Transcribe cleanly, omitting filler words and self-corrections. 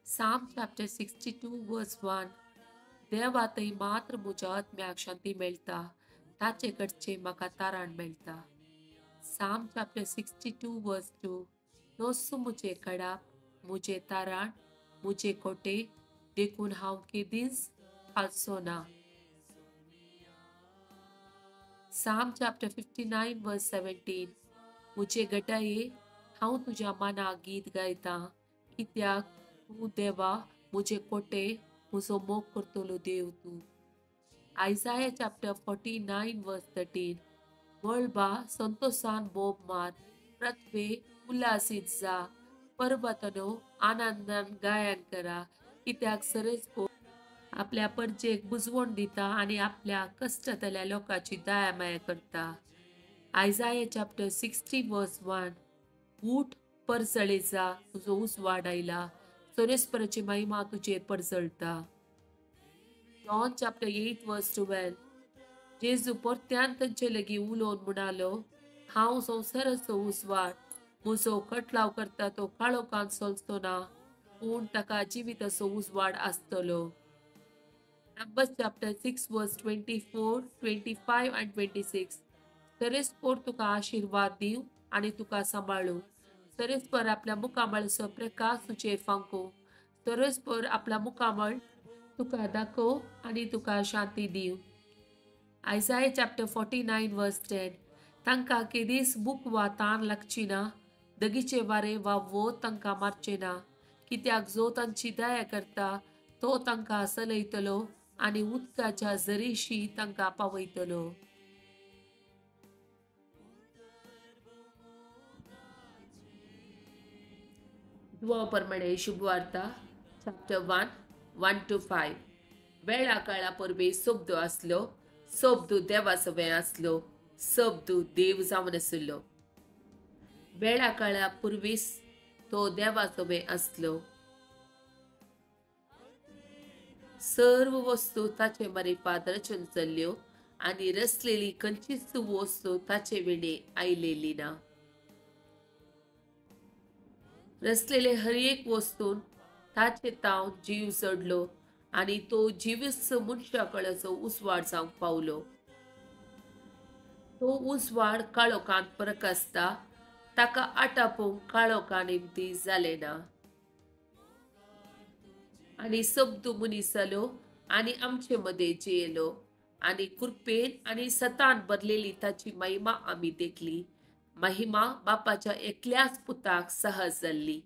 Psalm chapter 62 verse 1. देवातय मात्र म्हज्या आत्म्याक शांती मेळटा, ताचे कडचे म्हाका तारण मेळटा. Psalm chapter 62 verse 2. नोसू मुझे कडाप, मुझे तारण, मुझे कोटे, देखून हांव केदींच हालचो ना. Psalm chapter 59 verse 17. मुझे गटाये, हांव तुज्या मनाक गीत गायतां, कित्याक तूं देवा मुझे कोटे, म्हजो मोग करतलो देव तूं. Isaiah chapter 49 verse 13. वळबा संतोषान बोब मार, पृथ्वे उल्हासीत जा, पर्वतनो आनंदान गायन करा, कित्याक सरेजपो आपल्या परजेक बुजवण दिता आणि आपल्या कष्टतल्या लोकांची दया माया करता. Isaiah chapter 60 verse 1. उठ परजळे जा, तुझो उजवाड आयला, सोरेस्पराची महिमा तुजेर परजळता. John chapter 8 verse 12. जेजू परत्यान तांचे लागीं उलोवन म्हणालो, हांव संवसाराचो उजवाड, म्हजो कटलाव करता तो काळोखांत चलचो ना, पूण ताका जिविताचो उजवाड आसतलो. Numbers chapter 6 verse 24, 25 and 26. सरेस्पोर तुका आशीर्वाद दिव आणि तुका सांभाळू. सरेस्पर आपल्या मुखामळाचो प्रकाश तुजेर फांको. सरेस्पर आपला मुखामळ तुका दाखव आणि तुका शांती दिव. Isaiah chapter 49 verse 10. तांकां केदीस भूक वा ताण लागची ना, दगीचे वारे वा वोत तांकां मारचे ना, कित्याक जो तांची दया करता तो तांकां चलयतलो आणि उदकाच्या झरीशी तांकां पावयतलो. दुआप्रमाणे शुभवार्ता chapter 1, 1 to 5. वेळा काळा परबे सोबदो आसलो, सोबदू देवासोबे आसलो, सोबदू देव जावन आसलो. वेळा काळा पुर्वीस तो देवासोबे आसलो. सर्व वस्तू ताचे मारिफात रचून चल्ल्यो आणि रचलेली खंयचीच वस्तू ताचे वेडे आयलेली ना. रचलेले हर एक वस्तून ताचे ताव जीव चडलो आणि तो जीवच मनशाकळाचो उजवाड जावंक पावलो. तो उजवाड काळोखांत प्रकाशता, ताका आटापोवंक काळोखान इम्ती जाले ना. आणि सोबदू मनीस जालो आणि आमचे मदे जेयलो आणि कृपेन आणि सतान भरलेली ताची महिमा आमी देखली. महिमा बापाच्या एकल्याच पुताक सहज जाल्ली.